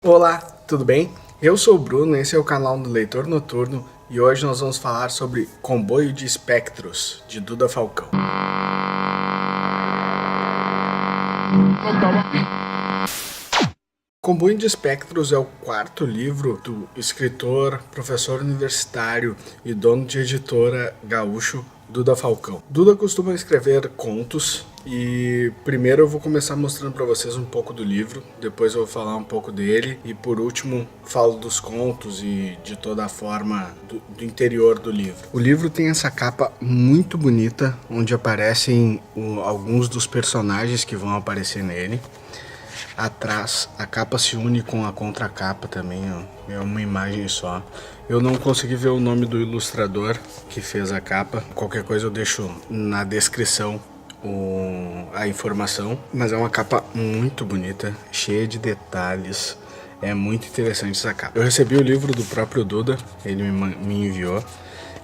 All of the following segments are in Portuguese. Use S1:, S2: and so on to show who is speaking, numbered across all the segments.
S1: Olá, tudo bem? Eu sou o Bruno, esse é o canal do Leitor Noturno e hoje nós vamos falar sobre Comboio de Espectros, de Duda Falcão. Comboio de Espectros é o quarto livro do escritor, professor universitário e dono de editora gaúcho Duda Falcão. Duda costuma escrever contos e primeiro eu vou começar mostrando para vocês um pouco do livro, depois eu vou falar um pouco dele e por último falo dos contos e de toda a forma do interior do livro. O livro tem essa capa muito bonita, onde aparecem alguns dos personagens que vão aparecer nele. Atrás, a capa se une com a contracapa também, ó. É uma imagem só. Eu não consegui ver o nome do ilustrador que fez a capa. Qualquer coisa eu deixo na descrição a informação. Mas é uma capa muito bonita, cheia de detalhes. É muito interessante essa capa. Eu recebi o livro do próprio Duda, ele me enviou.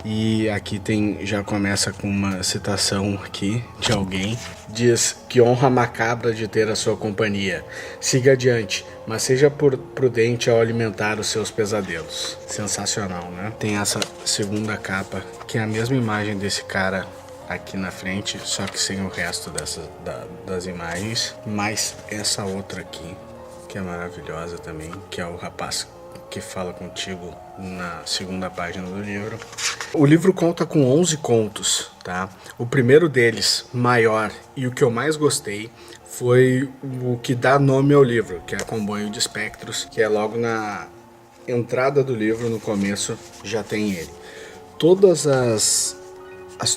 S1: E aqui já começa com uma citação aqui de alguém. Diz: que honra macabra de ter a sua companhia. Siga adiante, mas seja prudente ao alimentar os seus pesadelos. Sensacional, né? Tem essa segunda capa, que é a mesma imagem desse cara aqui na frente, só que sem o resto das imagens. Mas essa outra aqui, que é maravilhosa também, que é o rapaz que fala contigo na segunda página do livro. O livro conta com 11 contos, tá? O primeiro deles, maior, e o que eu mais gostei, foi o que dá nome ao livro, que é Comboio de Espectros, que é logo na entrada do livro, no começo, já tem ele. Todas as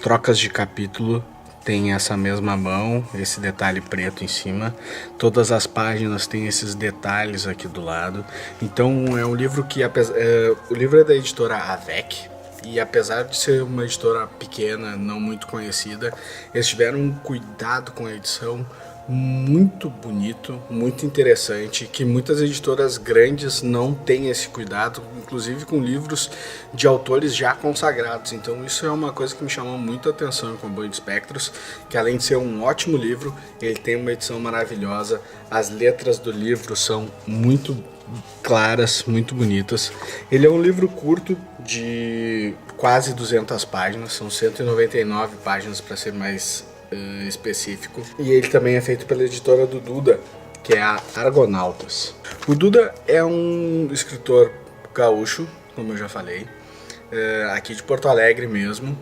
S1: trocas de capítulo tem essa mesma mão, esse detalhe preto em cima. Todas as páginas têm esses detalhes aqui do lado. Então é um livro que, o livro é da editora Avec, e apesar de ser uma editora pequena, não muito conhecida, eles tiveram um cuidado com a edição muito bonito, muito interessante, que muitas editoras grandes não têm esse cuidado, inclusive com livros de autores já consagrados. Então isso é uma coisa que me chamou muito a atenção em Comboio de Espectros, que além de ser um ótimo livro, ele tem uma edição maravilhosa, as letras do livro são muito claras, muito bonitas. Ele é um livro curto de quase 200 páginas, são 199 páginas para ser mais específico, e ele também é feito pela editora do Duda, que é a Argonautas. O Duda é um escritor gaúcho, como eu já falei, aqui de Porto Alegre mesmo.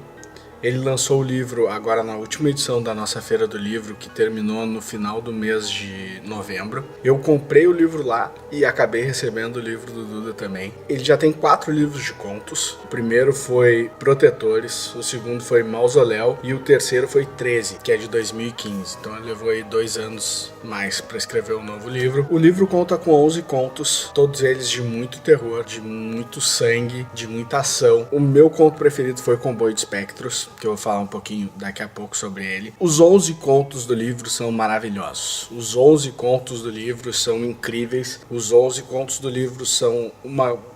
S1: Ele lançou o livro agora na última edição da nossa Feira do Livro, que terminou no final do mês de novembro. Eu comprei o livro lá e acabei recebendo o livro do Duda também. Ele já tem 4 livros de contos. O primeiro foi Protetores, o segundo foi Mausoléu e o terceiro foi 13, que é de 2015. Então ele levou aí 2 anos mais para escrever um novo livro. O livro conta com 11 contos, todos eles de muito terror, de muito sangue, de muita ação. O meu conto preferido foi Comboio de Espectros, que eu vou falar um pouquinho daqui a pouco sobre ele. Os 11 contos do livro são maravilhosos. Os 11 contos do livro são incríveis. Os 11 contos do livro são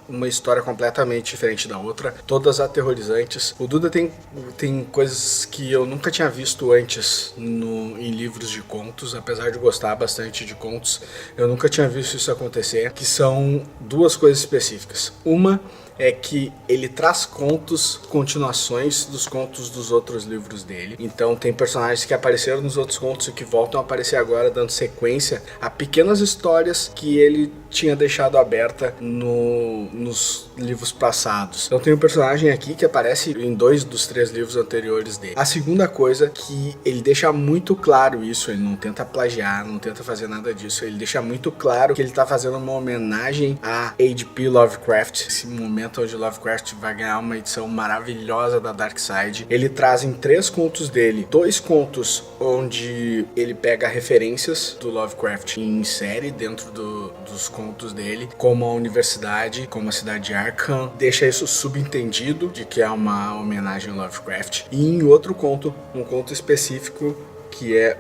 S1: uma história completamente diferente da outra, todas aterrorizantes. O Duda tem coisas que eu nunca tinha visto antes em livros de contos, apesar de gostar bastante de contos, eu nunca tinha visto isso acontecer, que são 2 coisas específicas. Uma é que ele traz continuações dos contos dos outros livros dele. Então tem personagens que apareceram nos outros contos e que voltam a aparecer agora, dando sequência a pequenas histórias que ele tinha deixado aberta nos livros passados. Então tem um personagem aqui que aparece em 2 dos 3 livros anteriores dele. A segunda coisa que ele deixa muito claro isso, ele não tenta plagiar, não tenta fazer nada disso, ele deixa muito claro que ele está fazendo uma homenagem a H.P. Lovecraft, esse momento onde Lovecraft vai ganhar uma edição maravilhosa da Dark Side. Ele traz em 3 contos dele 2 contos onde ele pega referências do Lovecraft em série dentro dos contos dele, como a universidade, como a cidade de Arkham, deixa isso subentendido de que é uma homenagem ao Lovecraft. E em outro conto, um conto específico, que é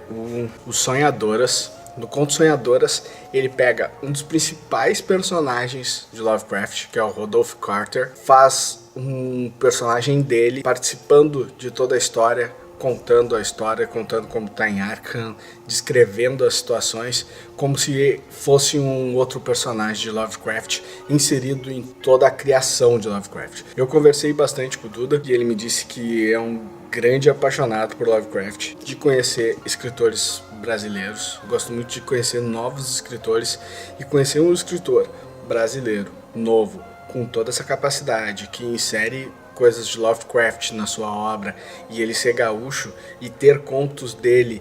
S1: o Sonhadoras. No conto Sonhadoras, ele pega um dos principais personagens de Lovecraft, que é o Rodolph Carter, faz um personagem dele participando de toda a história contando a história, contando como tá em Arkham, descrevendo as situações como se fosse um outro personagem de Lovecraft inserido em toda a criação de Lovecraft. Eu conversei bastante com o Duda e ele me disse que é um grande apaixonado por Lovecraft, de conhecer escritores brasileiros. Gosto muito de conhecer novos escritores e conhecer um escritor brasileiro, novo, com toda essa capacidade, que insere coisas de Lovecraft na sua obra, e ele ser gaúcho e ter contos dele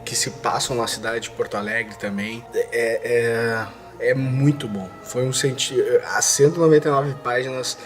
S1: que se passam na cidade de Porto Alegre também, é muito bom. Foi um sentido. As 199 páginas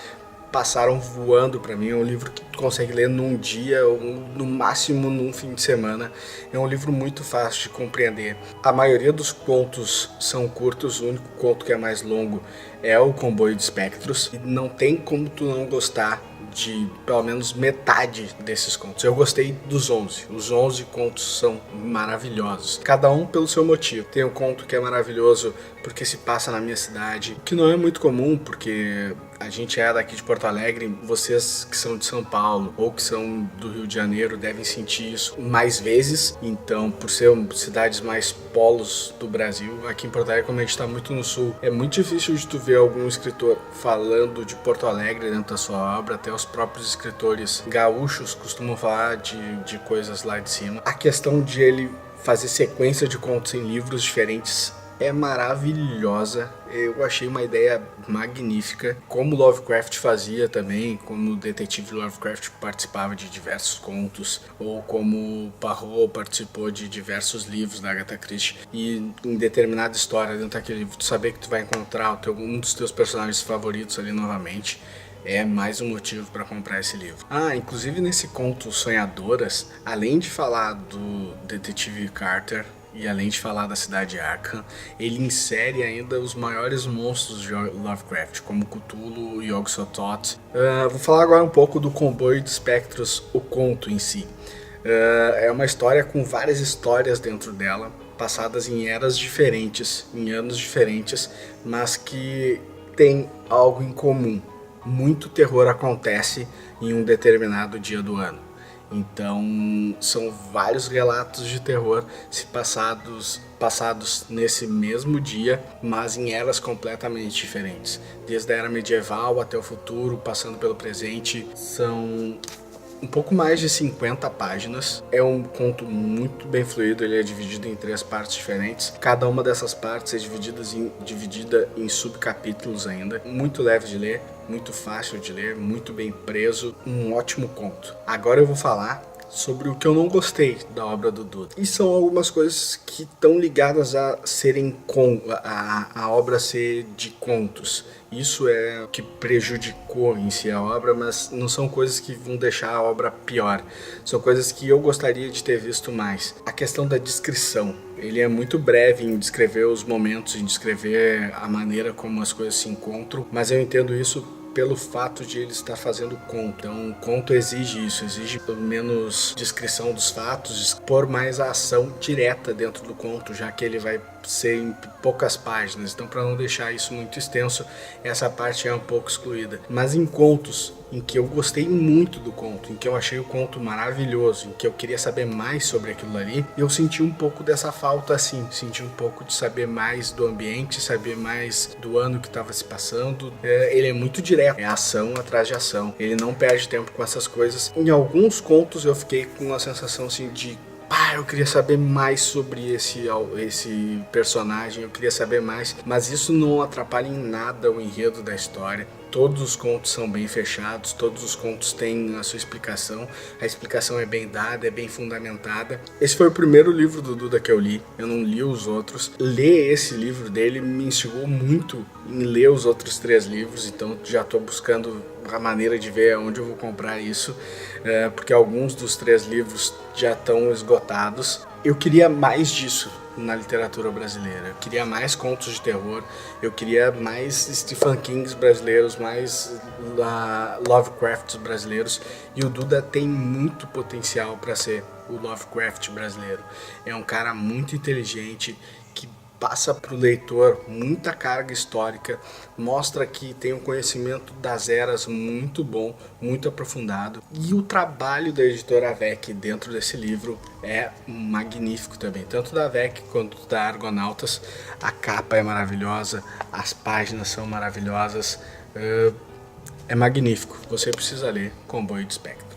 S1: passaram voando pra mim. É um livro que tu consegue ler num dia ou no máximo num fim de semana. É um livro muito fácil de compreender. A maioria dos contos são curtos, o único conto que é mais longo é o Comboio de Espectros, e não tem como tu não gostar de pelo menos metade desses contos. Eu gostei dos 11. Os 11 contos são maravilhosos, cada um pelo seu motivo. Tem um conto que é maravilhoso porque se passa na minha cidade, que não é muito comum, porque a gente é daqui de Porto Alegre. Vocês que são de São Paulo ou que são do Rio de Janeiro devem sentir isso mais vezes. Então, por ser cidades mais polos do Brasil, aqui em Porto Alegre, como a gente está muito no sul, é muito difícil de tu ver algum escritor falando de Porto Alegre dentro da sua obra. Até os próprios escritores gaúchos costumam falar de coisas lá de cima. A questão de ele fazer sequência de contos em livros diferentes é maravilhosa. Eu achei uma ideia magnífica, como Lovecraft fazia também, como o detetive Lovecraft participava de diversos contos, ou como Poirot participou de diversos livros da Agatha Christie, e em determinada história dentro daquele livro, tu saber que tu vai encontrar um dos teus personagens favoritos ali novamente, é mais um motivo para comprar esse livro. Inclusive nesse conto Sonhadoras, além de falar do detetive Carter e além de falar da cidade de Arkham, ele insere ainda os maiores monstros de Lovecraft, como Cthulhu e Yog-Sothoth. Vou falar agora um pouco do Comboio de Espectros, o conto em si. É uma história com várias histórias dentro dela, passadas em eras diferentes, em anos diferentes, mas que tem algo em comum. Muito terror acontece em um determinado dia do ano. Então, são vários relatos de terror se passados nesse mesmo dia, mas em eras completamente diferentes. Desde a era medieval até o futuro, passando pelo presente. São um pouco mais de 50 páginas. É um conto muito bem fluido, ele é dividido em 3 partes diferentes. Cada uma dessas partes é dividida em subcapítulos ainda. Muito leve de ler, muito fácil de ler, muito bem preso. Um ótimo conto. Agora eu vou falar sobre o que eu não gostei da obra do Duda. E são algumas coisas que estão ligadas a serem a obra ser de contos. Isso é o que prejudicou em si a obra, mas não são coisas que vão deixar a obra pior. São coisas que eu gostaria de ter visto mais. A questão da descrição. Ele é muito breve em descrever os momentos, em descrever a maneira como as coisas se encontram, mas eu entendo isso pelo fato de ele estar fazendo conto. Então o conto exige isso, exige pelo menos descrição dos fatos, expor mais a ação direta dentro do conto, já que ele vai ser em poucas páginas. Então, para não deixar isso muito extenso, essa parte é um pouco excluída. Mas em contos em que eu gostei muito do conto, em que eu achei o conto maravilhoso, em que eu queria saber mais sobre aquilo ali, eu senti um pouco dessa falta assim, senti um pouco de saber mais do ambiente, saber mais do ano que estava se passando. Ele é muito direto, é ação atrás de ação, ele não perde tempo com essas coisas. Em alguns contos eu fiquei com uma sensação assim de eu queria saber mais sobre esse personagem, eu queria saber mais, mas isso não atrapalha em nada o enredo da história. Todos os contos são bem fechados, todos os contos têm a sua explicação, a explicação é bem dada, é bem fundamentada. Esse foi o primeiro livro do Duda que eu li, eu não li os outros. Ler esse livro dele me instigou muito em ler os outros 3 livros, então já estou buscando a maneira de ver onde eu vou comprar isso, porque alguns dos 3 livros já estão esgotados. Eu queria mais disso na literatura brasileira, eu queria mais contos de terror, eu queria mais Stephen King brasileiros, mais Lovecraft brasileiros, e o Duda tem muito potencial para ser o Lovecraft brasileiro. É um cara muito inteligente, que passa para o leitor muita carga histórica, mostra que tem um conhecimento das eras muito bom, muito aprofundado. E o trabalho da editora Avec dentro desse livro é magnífico também, tanto da Avec quanto da Argonautas. A capa é maravilhosa, as páginas são maravilhosas, é magnífico. Você precisa ler Comboio de Espectro.